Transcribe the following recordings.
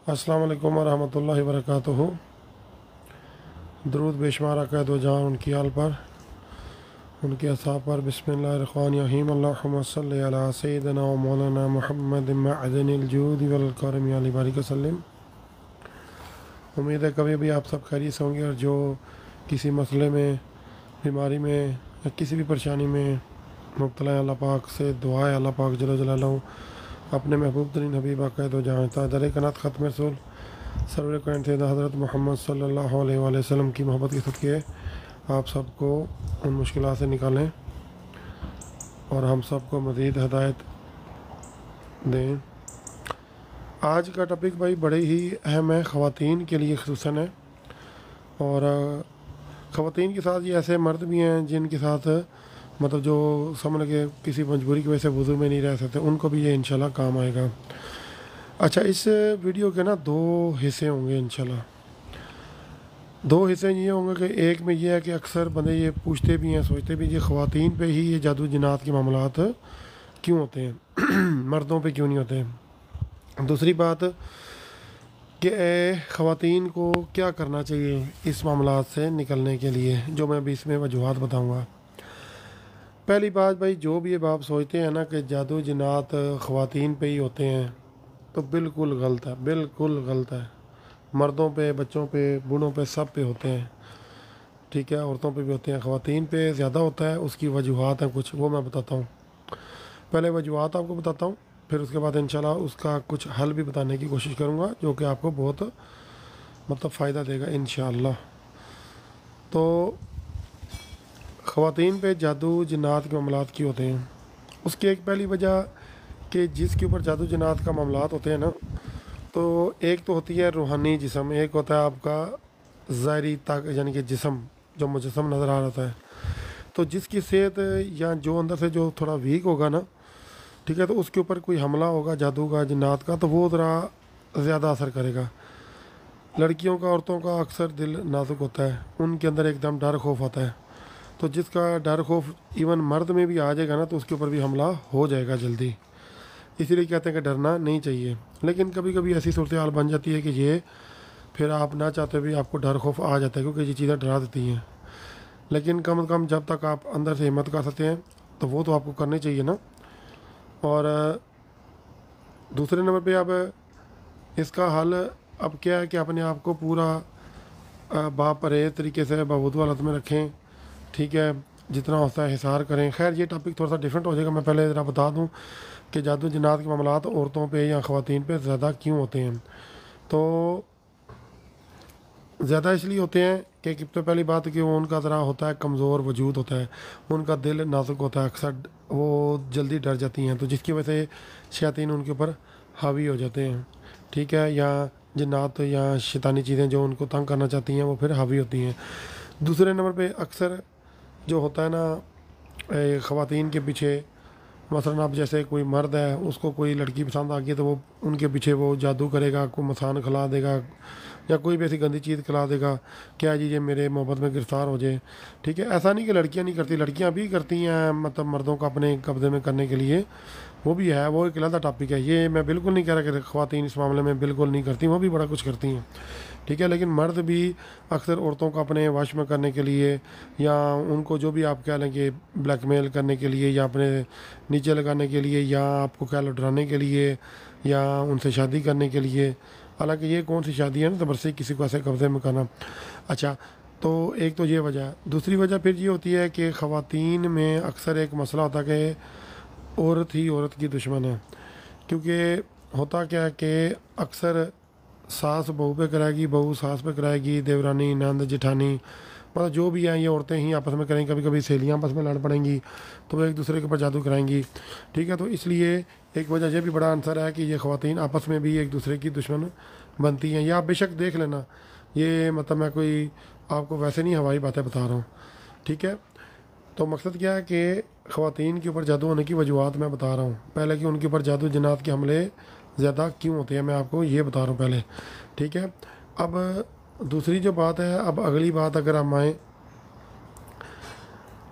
अस्सलाम वालेकुम वरहमतुल्लाहि वबरकातुहू। दरूद बेशुमार अक़ैद व जान उनकी आल पर, उनके असहाब पर। बिस्मिल्लाहिर्रहमानिर्रहीम। अल्लाहुम्मा सल्लि अला सय्यिदिना व मौलाना मुहम्मद मअदनिल जूद वल करम अली बारिक वसल्लम। उम्मीद है कभी भी आप सब खैरियत से होंगे और जो किसी मसले में, बीमारी में या किसी भी परेशानी में मुब्तला है, अल्लाह पाक से दुआ है अल्लाह पाक जल्ल जलालहू अपने महबूब तरीन हबीब अक़ैद व जान तादर कनात ख़त्म रसूल सरवर कायन थे हज़रत मोहम्मद सल्लल्लाहु अलैहि वसल्लम की मोहब्बत के सदक़े आप सबको उन मुश्किलात से निकालें और हम सबको मज़ीद हदायत दें। आज का टॉपिक भाई बड़े ही अहम है, ख़वातीन के लिए ख़ुसूसन है। और ख़वातीन के साथ ये ऐसे मर्द भी हैं जिनके साथ मतलब जो समझ लगे किसी मजबूरी की वजह से वज़ू में नहीं रह सकते, उनको भी ये इंशाल्लाह काम आएगा। अच्छा, इस वीडियो के ना दो हिस्से होंगे इंशाल्लाह। दो हिस्से ये होंगे कि एक में ये है कि अक्सर बंदे ये पूछते भी हैं, सोचते भी ये ख़वातीन पे ही ये जादू जिन्नात के मामलात क्यों होते हैं मर्दों पे क्यों नहीं होते हैं। दूसरी बात कि ख़वातीन को क्या करना चाहिए इस मामलात से निकलने के लिए, जो मैं अभी इसमें वजूहात बताऊँगा। पहली बात भाई, जो भी ये बात सोचते हैं ना कि जादू जिन्नात ख़वातीन पे ही होते हैं, तो बिल्कुल गलत है, बिल्कुल गलत है। मर्दों पे, बच्चों पे, बूढ़ों पे, सब पे होते हैं। ठीक है, औरतों पे भी होते हैं, ख़वातीन पे ज़्यादा होता है। उसकी वजूहात हैं कुछ, वो मैं बताता हूँ। पहले वजूहात आपको बताता हूँ, फिर उसके बाद इंशाल्लाह उसका कुछ हल भी बताने की कोशिश करूँगा, जो कि आपको बहुत मतलब फ़ायदा देगा इंशाल्लाह। तो ख़वातीन पे जादू जिन्नात के मामलात क्यों होते हैं, उसकी एक पहली वजह कि जिसके ऊपर जादू जिन्नात का मामलात होते हैं ना, तो एक तो होती है रूहानी जिस्म, एक होता है आपका ज़ाहिरी ताकत यानी कि जिस्म जो मुजस्सम नज़र आ रहा है। तो जिसकी सेहत या जो अंदर से जो थोड़ा वीक होगा ना, ठीक है, तो उसके ऊपर कोई हमला होगा जादू का, जिन्नात का, तो वो ज़रा ज़्यादा असर करेगा। लड़कियों का, औरतों का अक्सर दिल नाजुक होता है, उनके अंदर एकदम डर खौफ आता है। तो जिसका डर खौफ इवन मर्द में भी आ जाएगा ना, तो उसके ऊपर भी हमला हो जाएगा जल्दी। इसीलिए कहते हैं कि डरना नहीं चाहिए। लेकिन कभी कभी ऐसी सूरत हाल बन जाती है कि ये फिर आप ना चाहते भी आपको डर खौफ आ जाता है, क्योंकि ये चीज़ें डरा देती हैं। लेकिन कम से कम जब तक आप अंदर से हिम्मत कर सकते हैं, तो वो तो आपको करनी चाहिए ना। और दूसरे नंबर पे अब इसका हल अब क्या है कि अपने आप को पूरा बापरहेज तरीके से बावजूद हालत में रखें। ठीक है, जितना होता है हिसार करें। खैर, ये टॉपिक थोड़ा सा डिफरेंट हो जाएगा। मैं पहले ज़रा बता दूं कि जादू जिन्नात के मामलात औरतों पे या ख़वातीन पे ज़्यादा क्यों होते हैं। तो ज़्यादा इसलिए होते हैं कि तो पहली बात कि वो उनका ज़रा होता है कमज़ोर वजूद होता है, उनका दिल नाजुक होता है, अक्सर वो जल्दी डर जाती हैं, तो जिसकी वजह से शैतान उनके ऊपर हावी हो जाते हैं। ठीक है, या जिन्नात या शैतानी चीज़ें जो उनको तंग करना चाहती हैं वो फिर हावी होती हैं। दूसरे नंबर पे अक्सर जो होता है ना ख़वातीन के पीछे, मसलन अब जैसे कोई मर्द है, उसको कोई लड़की पसंद आ गई, तो वो उनके पीछे वो जादू करेगा, कोई मसान खिला देगा या कोई भी ऐसी गंदी चीज़ खिला देगा, क्या जी ये मेरे मोहब्बत में गिरफ़्तार हो जाए। ठीक है, ऐसा नहीं कि लड़कियां नहीं करती, लड़कियां भी करती हैं, मतलब मर्दों को अपने कब्ज़े में करने के लिए, वो भी है, वो एक अलग टॉपिक है। ये मैं बिल्कुल नहीं कह रहा कि ख़वातीन इस मामले में बिल्कुल नहीं करती, वो भी बड़ा कुछ करती हैं। ठीक है, लेकिन मर्द भी अक्सर औरतों को अपने वश में करने के लिए, या उनको जो भी आप कह लें कि ब्लैकमेल करने के लिए, या अपने नीचे लगाने के लिए, या आपको कह लो डराने के लिए, या उनसे शादी करने के लिए। हालांकि ये कौन सी शादी है ना, ज़बरदस्ती किसी को ऐसे कब्ज़े में करना। अच्छा, तो एक तो ये वजह है। दूसरी वजह फिर ये होती है कि ख़वातीन में अक्सर एक मसला होता है कि औरत ही औरत की दुश्मन है। क्योंकि होता क्या है कि अक्सर सास बहू पे कराएगी, बहू सास पे कराएगी, देवरानी नंद जिठानी, मतलब जो भी हैं ये औरतें ही आपस में करेंगी। कभी कभी सहेलियाँ आपस में लड़ पड़ेंगी, तो वो एक दूसरे के ऊपर जादू कराएंगी। ठीक है, तो इसलिए एक वजह यह भी बड़ा आंसर है कि ये ख़वातीन आपस में भी एक दूसरे की दुश्मन बनती हैं। या आप बेशक देख लेना, ये मतलब मैं कोई आपको वैसे नहीं हवाई बातें बता रहा हूँ। ठीक है, तो मकसद क्या है कि ख़वातीन के ऊपर जादू होने की वजूहत मैं बता रहा हूँ। पहले कि उनके ऊपर जादू जिन्नात के हमले ज़्यादा क्यों होते हैं, मैं आपको ये बता रहा हूँ पहले। ठीक है, अब दूसरी जो बात है, अब अगली बात अगर हम आए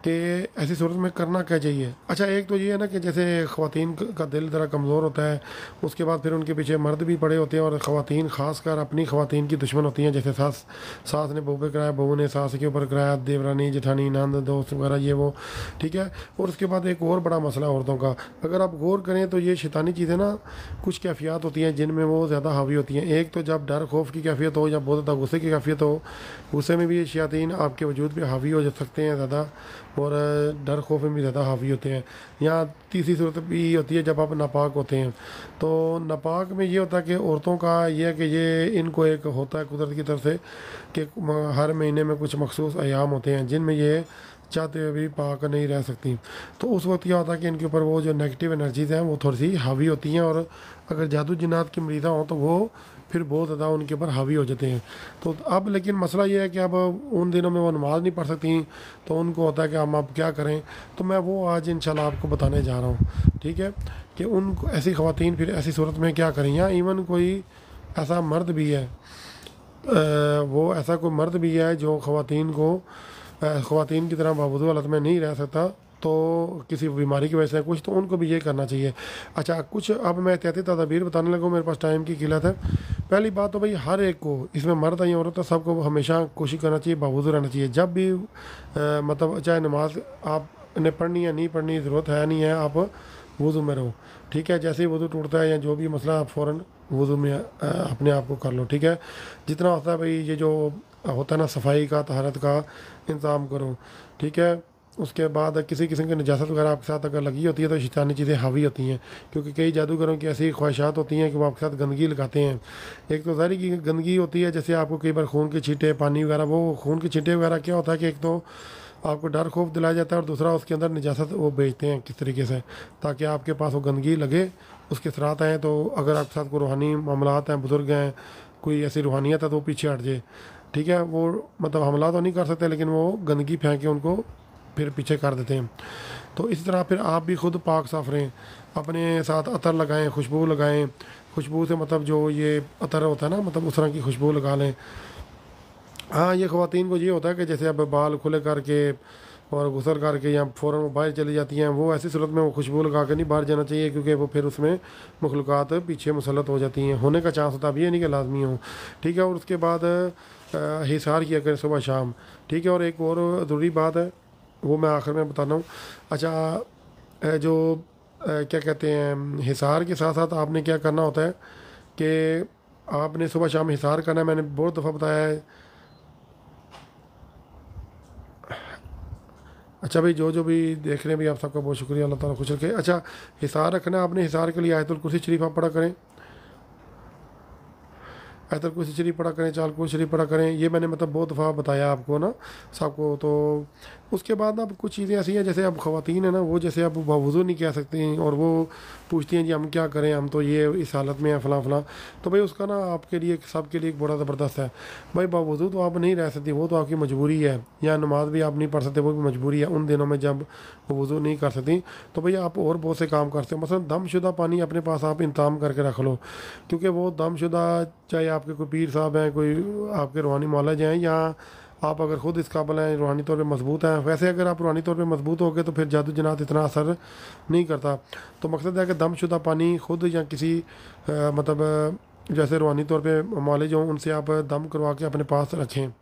कि ऐसी सूरत में करना क्या चाहिए। अच्छा, एक तो ये है ना कि जैसे ख़वातीन का दिल ज़रा कमज़ोर होता है, उसके बाद फिर उनके पीछे मर्द भी पड़े होते हैं, और ख़वातीन ख़ासकर अपनी ख़वातीन की दुश्मन होती हैं। जैसे सास ने बहू पे कराया, बहू ने सास के ऊपर कराया, देवरानी जेठानी नंद दोस्त वगैरह ये वो, ठीक है। और उसके बाद एक और बड़ा मसला औरतों का, अगर आप गौर करें तो ये शैतानी चीज़ें ना, कुछ कैफियत होती हैं जिनमें वो ज़्यादा हावी होती हैं। एक तो जब डर खौफ की कैफियत हो या बहुत ज़्यादा गुस्से की कैफियत हो, गुस्से में भी ये शयातीन आपके वजूद पे हावी हो जा सकते हैं ज़्यादा, और डर खौफ में भी ज़्यादा हावी होते हैं। यहाँ तीसरी सूरत भी होती है जब आप नापाक होते हैं। तो नापाक में ये होता है कि औरतों का ये है कि ये इनको एक होता है कुदरत की तरफ से कि हर महीने में कुछ मखसूस अयाम होते हैं जिनमें ये चाहते हुए भी पाक नहीं रह सकती। तो उस वक्त क्या होता है कि इनके ऊपर वो जो नेगेटिव एनर्जीज़ हैं वो थोड़ी सी हावी होती हैं, और अगर जादू जिन्नात की मरीज़ा हों तो वो फिर बहुत ज़्यादा उनके ऊपर हावी हो जाते हैं। तो अब लेकिन मसला ये है कि अब उन दिनों में वो नमाज़ नहीं पढ़ सकती, तो उनको होता है कि हम अब क्या करें। तो मैं वो आज इंशाल्लाह आपको बताने जा रहा हूँ, ठीक है, कि उन ऐसी ख़वातीन फिर ऐसी सूरत में क्या करें। या इवन कोई ऐसा मर्द भी है, वो ऐसा कोई मर्द भी है जो ख़वातीन को ख़वातीन की तरह बावजूद हालत में नहीं रह सकता, तो किसी बीमारी की वजह से कुछ, तो उनको भी ये करना चाहिए। अच्छा, कुछ अब मैं एहतियाती तदाबीर बताने लगा, मेरे पास टाइम की किल्लत है। पहली बात तो भाई हर एक को, इसमें मर्द या औरत, सबको हमेशा कोशिश करना चाहिए बावजूद रहना चाहिए। जब भी मतलब चाहे नमाज आपने पढ़नी है नहीं पढ़नी, ज़रूरत है नहीं है, आप वज़ू में रहो, ठीक है। जैसे ही वज़ू टूटता है या जो भी मसला, आप फ़ौरन वज़ू में अपने आप को कर लो, ठीक है। जितना होता है भाई ये जो होता है ना सफाई का, तहारत का इंतज़ाम करो, ठीक है। उसके बाद किसी किस्म की नजासत वगैरह आपके साथ अगर लगी होती है तो शैतानी चीज़ें हावी होती हैं, क्योंकि कई जादूगरों की ऐसी ख्वाहिशात होती हैं कि वो आपके साथ गंदगी लगाते हैं। एक तो ज़ाहिर की गंदगी होती है, जैसे आपको कई बार खून के छींटे, पानी वगैरह, वो खून के छींटे वगैरह क्या होता है कि एक तो आपको डर खौफ दिलाया जाता है, और दूसरा उसके अंदर निजासत वो बेचते हैं किस तरीके से, ताकि आपके पास वो गंदगी लगे, उसके असरात आएँ। तो अगर आपके साथ कोई रूहानी मामलात हैं, बुज़ुर्ग हैं, कोई ऐसी रूहानियत है, तो वो पीछे हट जाए, ठीक है। वो मतलब हमला तो नहीं कर सकते, लेकिन वो गंदगी फेंक के उनको फिर पीछे कर देते हैं। तो इसी तरह फिर आप भी खुद पाक साफ रहें, अपने साथ अतर लगाएं, खुशबू लगाएं। खुशबू से मतलब जो ये अतर होता है ना, मतलब उस तरह की खुशबू लगा लें। हाँ, ये ख़वातीन को ये होता है कि जैसे अब बाल खुले करके और गुसल करके या फ़ौरन वो बाहर चली जाती हैं, वो ऐसी सूरत में वो खुशबू लगा के नहीं बाहर जाना चाहिए, क्योंकि वो फिर उसमें मखलूक़ात पीछे मुसलत हो जाती हैं, होने का चांस होता है। अब ये नहीं कि लाजमी हो, ठीक है। और उसके बाद हिसार किया करें सुबह शाम, ठीक है। और एक और ज़रूरी बात है, वो मैं आखिर में बताना हूँ। अच्छा, जो क्या कहते हैं, हिसार के साथ साथ आपने क्या करना होता है कि आपने सुबह शाम हिसार करना है, मैंने बहुत दफ़ा बताया है। अच्छा भाई, जो जो भी देख रहे हैं भाई, आप सबका बहुत शुक्रिया, अल्लाह ताला खुश रखे। अच्छा, हिसार रखना है आपने, हिसार के लिए आयतुल कुर्सी शरीफ आप पढ़ा करें, आयतुल कुर्सी शरीफ पढ़ा करें, चाल कुर्सी शरीफ पढ़ा करें। ये मैंने मतलब बहुत दफ़ा बताया आपको ना सबको। तो उसके बाद ना अब कुछ चीज़ें ऐसी हैं, जैसे अब ख़वातीन है ना, वो जैसे अब बावजू नहीं कह सकती, और वो पूछती हैं जी हम क्या करें, हम तो ये इस हालत में हैं फ़लाँ फ़लाँ। तो भाई उसका ना आपके लिए, सबके लिए एक बड़ा ज़बरदस्त है भाई। बावजू तो आप नहीं रह सकती, वो तो आपकी मजबूरी है, या नमाज भी आप नहीं पढ़ सकते, वो भी मजबूरी है। उन दिनों में जब वो वज़ू नहीं कर सकती, तो भैया आप और बहुत से काम करते हो। मसलन दमशुदा पानी अपने पास आप इंतज़ाम करके रख लो, क्योंकि वो दमशुदा, चाहे आपके कोई पीर साहब हैं, कोई आपके रूहानी मौलज हैं, या आप अगर ख़ुद इस काबिल हैं, रूहानी तौर पे मजबूत हैं। वैसे अगर आप रूहानी तौर पे मजबूत हो गए तो फिर जादू जनात इतना असर नहीं करता। तो मकसद है कि दमशुदा पानी खुद या किसी मतलब जैसे रूहानी तौर पे मौलज हों, उनसे आप दम करवा के अपने पास रखें,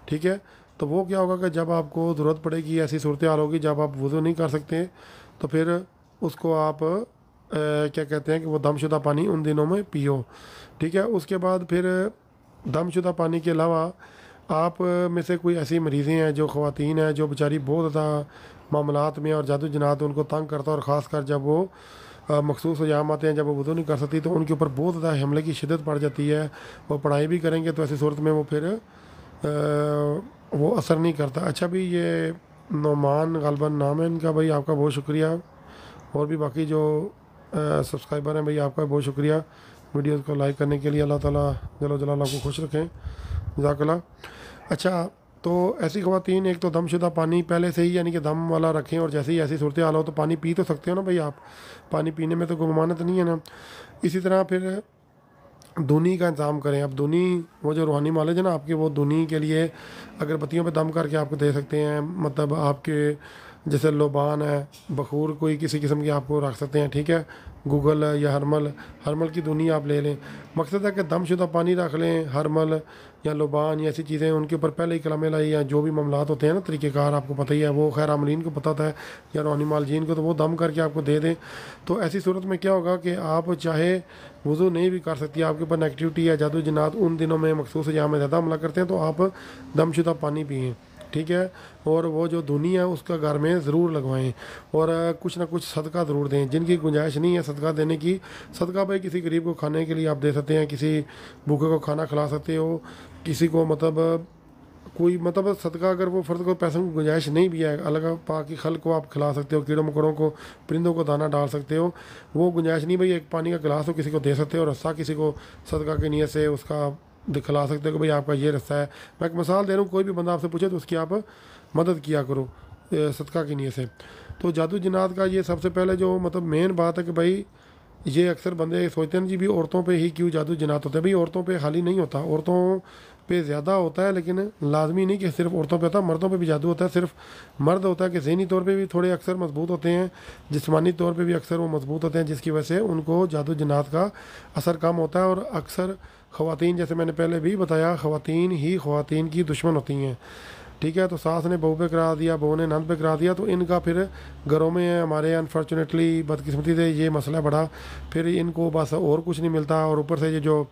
ठीक है। तो वो क्या होगा कि जब आपको ज़रूरत पड़ेगी, ऐसी सूरत हाल होगी जब आप वज़ू नहीं कर सकते, तो फिर उसको आप क्या कहते हैं कि वो दमशुदा पानी उन दिनों में पियो, ठीक है। उसके बाद फिर दमशुदा पानी के अलावा आप में से कोई ऐसी मरीज़ें हैं, जो ख़वातीन हैं, जो बेचारी बहुत ज़्यादा मामलात में और जादू जनात उनको तंग करता है, और ख़ास कर जब वो मखसूस अयाम आते हैं, जब वो वज़ू नहीं कर सकती, तो उनके ऊपर बहुत ज़्यादा हमले की शिद्दत पड़ जाती है। वो पढ़ाई भी करेंगे तो ऐसी सूरत में वो फिर वो असर नहीं करता। अच्छा भी, ये नोमान गलबन नाम है इनका, भाई आपका बहुत शुक्रिया। और भी बाकी जो सब्सक्राइबर हैं भाई, आपका बहुत शुक्रिया वीडियोज़ को लाइक करने के लिए। अल्लाह ताला जल्ल जलाल आपको खुश रखें, जज़ाकल्लाह। अच्छा, तो ऐसी ख़वातीन एक तो दमशुदा पानी पहले से ही यानी कि दम वाला रखें, और जैसे ही ऐसी सूरत हाल हो तो पानी पी तो सकते हो ना भाई, आप पानी पीने में तो कोई ममानत नहीं है ना। इसी तरह फिर दूनी का इंतज़ाम करें। अब दूनी, वो जो रूहानी मौलज है ना आपके, वो दूनी के लिए अगरबत्तियों पे दम करके आपको दे सकते हैं, मतलब आपके जैसे लोबान है, बखूर, कोई किसी किस्म की आपको रख सकते हैं, ठीक है। गूगल या हरमल, हरमल की दुनिया आप ले लें। मकसद है कि दमशुदा पानी रख लें, हरमल या लोबान या ऐसी चीज़ें, उनके ऊपर पहले ही कलम लाई या जो भी मामलात होते हैं ना तरीक़ेकार, आपको पता ही है, वो खैर आमलीन को पता था या रूहानी मालजीन को, तो वो दम करके आपको दे दें। तो ऐसी सूरत में क्या होगा कि आप चाहे वज़ू नहीं भी कर सकती, आपके ऊपर नेगेटिविटी या जादू जिन्नात उन दिनों में मखसूस जहाँ में ज़्यादा हमला करते हैं, तो आप दमशुदा पानी पिएँ, ठीक है। और वो जो धुनी है उसका घर में ज़रूर लगवाएं, और कुछ ना कुछ सदका ज़रूर दें। जिनकी गुंजाइश नहीं है सदका देने की, सदका भाई किसी गरीब को खाने के लिए आप दे सकते हैं, किसी भूखे को खाना खिला सकते हो, किसी को मतलब कोई मतलब सदका, अगर वो फ़र्द को पैसों की गुंजाइश नहीं भी है, अलग पाकि खल को आप खिला सकते हो, कीड़ों मकोड़ों को, परिंदों को दाना डाल सकते हो। वो गुंजाइश नहीं भाई, एक पानी का गिलास हो किसी को दे सकते हो, और रस्सा किसी को सदका की नीयत से उसका दिखला सकते हो कि भाई आपका ये रास्ता है। मैं एक मिसाल दे रहा हूँ, कोई भी बंदा आपसे पूछे तो उसकी आप मदद किया करो सदका की नीयत से। तो जादू जिन्नात का ये सबसे पहले जो मतलब मेन बात है कि भाई ये अक्सर बंदे सोचते हैं जी भी औरतों पे ही क्यों जादू जिन्नात होते हैं। भाई औरतों पे खाली नहीं होता, औरतों पे ज़्यादा होता है, लेकिन लाजमी नहीं कि सिर्फ औरतों पे होता है, मर्दों पे भी जादू होता है। सिर्फ मर्द होता है कि ज़हनी तौर पे भी थोड़े अक्सर मजबूत होते हैं, जिस्मानी तौर पे भी अक्सर वो मजबूत होते हैं, जिसकी वजह से उनको जादू जिन्नात का असर कम होता है। और अक्सर ख़वातीन, जैसे मैंने पहले भी बताया, ख़वातीन ही ख़वातीन की दुश्मन होती हैं, ठीक है। तो सास ने बहू पे करा दिया, बहू ने नंद पे करा दिया, तो इनका फिर घरों में हमारे अनफॉर्चुनेटली बदकिस्मती से ये मसला बढ़ा, फिर इनको बस और कुछ नहीं मिलता। और ऊपर से ये जो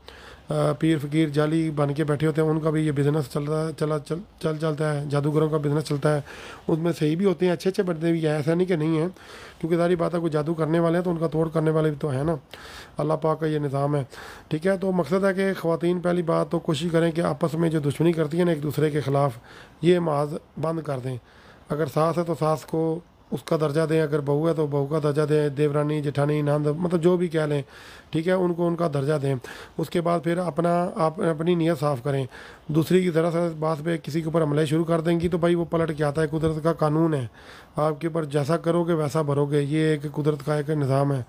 पीर फ़कीर जाली बन के बैठे होते हैं, उनका भी ये बिज़नेस चलता है, जादूगरों का बिज़नेस चलता है। उसमें सही भी होते हैं, अच्छे अच्छे बंदे भी हैं, ऐसा नहीं कि नहीं है, क्योंकि सारी बात है कोई जादू करने वाले हैं तो उनका तोड़ करने वाले भी तो है ना, अल्लाह पाक का ये निज़ाम है, ठीक है। तो मकसद है कि ख़वातीन पहली बात तो कोशिश करें कि आपस में जो दुश्मनी करती है ना एक दूसरे के ख़िलाफ़, ये माज बंद कर दें। अगर सास है तो सास को उसका दर्जा दें, अगर बहू है तो बहू का दर्जा दें, देवरानी जेठानी नंद मतलब जो भी कह लें, ठीक है, उनको उनका दर्जा दें। उसके बाद फिर आप अपनी नीयत साफ़ करें। दूसरी की ज़रा सा बात पे किसी के ऊपर हमले शुरू कर देंगी तो भाई वो पलट के आता है, कुदरत का कानून है, आपके ऊपर जैसा करोगे वैसा भरोगे, ये एक कुदरत का एक निज़ाम है।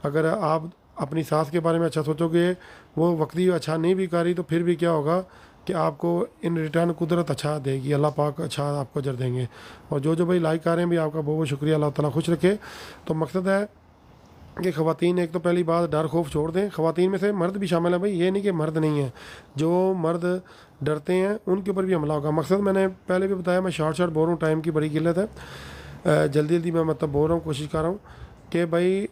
अगर आप अपनी सास के बारे में अच्छा सोचोगे, वो वक्ती अच्छा नहीं भी करी, तो फिर भी क्या होगा कि आपको इन रिटर्न कुदरत अच्छा देगी, अल्लाह पाक अच्छा आपको अजर देंगे। और जो भाई लाइक कर रहे हैं भी आपका बहुत बहुत शुक्रिया, अल्लाह ताला खुश रखे। तो मकसद है कि ख़वातीन एक तो पहली बात डर खौफ छोड़ दें। ख़वातीन में से मर्द भी शामिल है भाई, ये नहीं कि मर्द नहीं है, जो मर्द डरते हैं उनके ऊपर भी हमला होगा। मकसद मैंने पहले भी बताया, मैं शॉर्ट बोल रहा हूँ, टाइम की बड़ी किल्लत है, जल्दी जल्दी मैं मतलब बोल रहा हूँ, कोशिश कर रहा हूँ कि भाई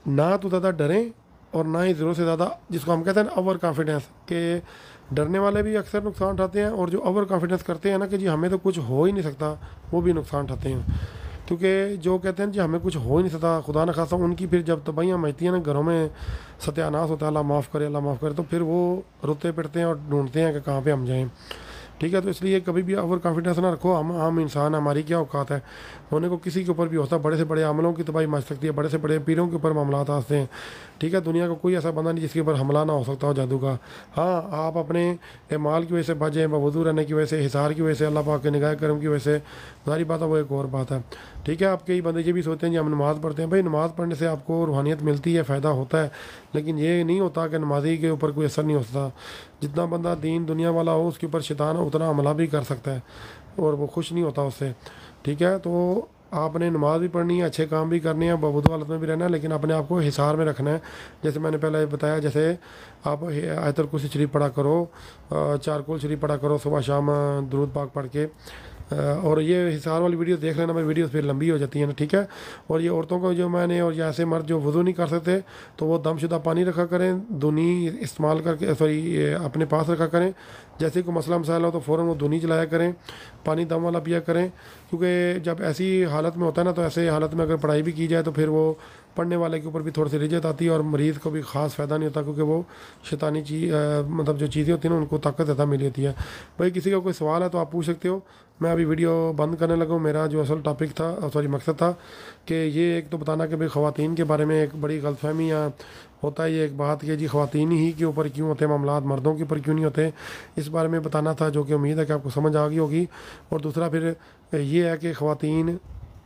ना तो ज़्यादा डरें और ना ही ज़रूरत से ज़्यादा, जिसको हम कहते हैं ओवर कॉन्फिडेंस, कि डरने वाले भी अक्सर नुकसान उठाते हैं, और जो ओवर कॉन्फिडेंस करते हैं ना कि जी हमें तो कुछ हो ही नहीं सकता, वो भी नुकसान उठाते हैं। क्योंकि जो कहते हैं जी हमें कुछ हो ही नहीं सकता, खुदा न खासा, उनकी फिर जब तबाहियाँ मचती हैं ना, घरों में सत्यानाश होता है, अल्लाह माफ़ करे, अल्लाह माफ़ करे, तो फिर वो रोते पिटते हैं और ढूंढते हैं कि कहाँ पे हम जाएँ, ठीक है। तो इसलिए कभी भी ओवर कॉन्फिडेंस ना रखो। हम आम इंसान, हमारी क्या औकात है, होने को किसी के ऊपर भी होता है, बड़े से बड़े अमलों की तबाही मच सकती है, बड़े से बड़े पीरों के ऊपर मामलात आते हैं, ठीक है। दुनिया का कोई ऐसा बंदा नहीं जिसके ऊपर हमला ना हो सकता हो जादू का। हाँ, आप अपने माल की वजह से बच जाएँ, वजू रहने की वजह से, हिसार की वजह से, अल्लाह पाक के निगाह करम की वजह से, सारी बात है, वो एक और बात है, ठीक है। आप कई बंदे ये भी सोचते हैं जी हम नमाज़ पढ़ते हैं, भाई नमाज़ पढ़ने से आपको रूहानियत मिलती है, फ़ायदा होता है, लेकिन ये नहीं होता कि नमाजी के ऊपर कोई असर नहीं होता। जितना बंदा दीन दुनिया वाला हो उसके ऊपर शैतान उतना हमला भी कर सकता है, और वो खुश नहीं होता उससे, ठीक है। तो आपने नमाज भी पढ़नी है, अच्छे काम भी करने हैं, बवुदू हालत में भी रहना है, लेकिन अपने आप को हिसार में रखना है। जैसे मैंने पहले बताया, जैसे आप आयतुल कुर्सी शरीफ पढ़ा करो, चारकुल शरीफ पढ़ा करो सुबह शाम, दुरूद पाक पढ़ के, और ये हिसार वाली वीडियो देख लेना, मेरी वीडियो फिर लंबी हो जाती है ना, ठीक है। और ये औरतों को जो मैंने, और या ऐसे मर्द जो वज़ू नहीं कर सकते, तो वो दमशुदा पानी रखा करें, दुनी इस्तेमाल करके, सॉरी अपने पास रखा करें। जैसे कोई मसला मसाइल हो तो फ़ौरन वो दुनी चलाया करें, पानी दम वाला पिया करें, क्योंकि जब ऐसी हालत में होता है ना, तो ऐसे हालत में अगर पढ़ाई भी की जाए तो फिर वो पढ़ने वाले के ऊपर भी थोड़ी सी रिजत आती है, और मरीज़ को भी ख़ास फ़ायदा नहीं होता, क्योंकि वो शैतानी मतलब जो चीज़ें होती हैं ना, उनको ताकत ज़्यादा मिली होती है। भाई किसी का कोई सवाल है तो आप पूछ सकते हो। मैं अभी वीडियो बंद करने लगा हूँ। मेरा जो असल टॉपिक था, सॉरी मकसद था कि ये एक तो बताना कि भाई ख़वातीन के बारे में एक बड़ी गलतफहमी या होता है ये एक बात कि जी ख़वातीन ही के ऊपर क्यों होते हैं मामलात, मर्दों के ऊपर क्यों नहीं होते, इस बारे में बताना था, जो कि उम्मीद है कि आपको समझ आ गई होगी। और दूसरा फिर ये है कि ख़वातीन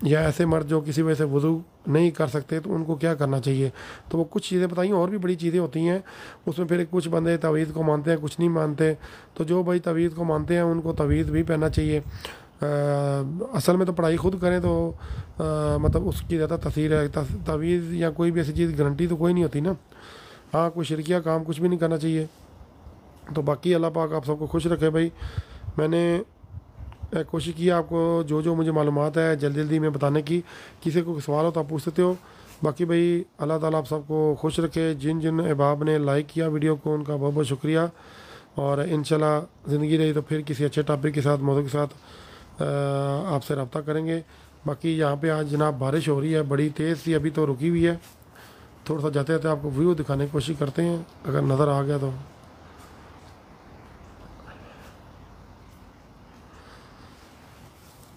या ऐसे मर्द जो किसी वजह से वज़ू नहीं कर सकते, तो उनको क्या करना चाहिए। तो वो कुछ चीज़ें बताइए, और भी बड़ी चीज़ें होती हैं उसमें। फिर कुछ बंदे तवीज़ को मानते हैं, कुछ नहीं मानते। तो जो भाई तवीज़ को मानते हैं उनको तवीज़ भी पहनना चाहिए, असल में तो पढ़ाई खुद करें तो मतलब उसकी ज़्यादा तसीर है, तवीज़ या कोई भी ऐसी चीज़ गारंटी तो कोई नहीं होती ना। हाँ, कोई शिरकिया काम कुछ भी नहीं करना चाहिए। तो बाकी अल्लाह पाक आप सबको खुश रखे भाई। मैंने कोशिश की आपको जो जो मुझे मालूमात है जल्दी जल्दी में बताने की। किसी को सवाल हो तो आप पूछ सकते हो। बाकी भाई अल्लाह ताला आप सबको खुश रखे। जिन जिन अहबाब ने लाइक किया वीडियो को उनका बहुत बहुत शुक्रिया। और इंशाल्लाह ज़िंदगी रही तो फिर किसी अच्छे टॉपिक के साथ, मौजू के साथ आपसे रब्ता करेंगे। बाकी यहाँ पे आज जनाब बारिश हो रही है बड़ी तेज़ सी, अभी तो रुकी हुई है। थोड़ा सा जाते जाते आपको व्यू दिखाने की कोशिश करते हैं अगर नज़र आ गया तो।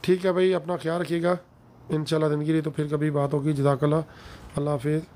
ठीक है भाई, अपना ख्याल रखिएगा। इंशाल्लाह ज़िंदगी रही तो फिर कभी बात होगी। जज़ाकल्लाह, अल्लाह हाफिज़।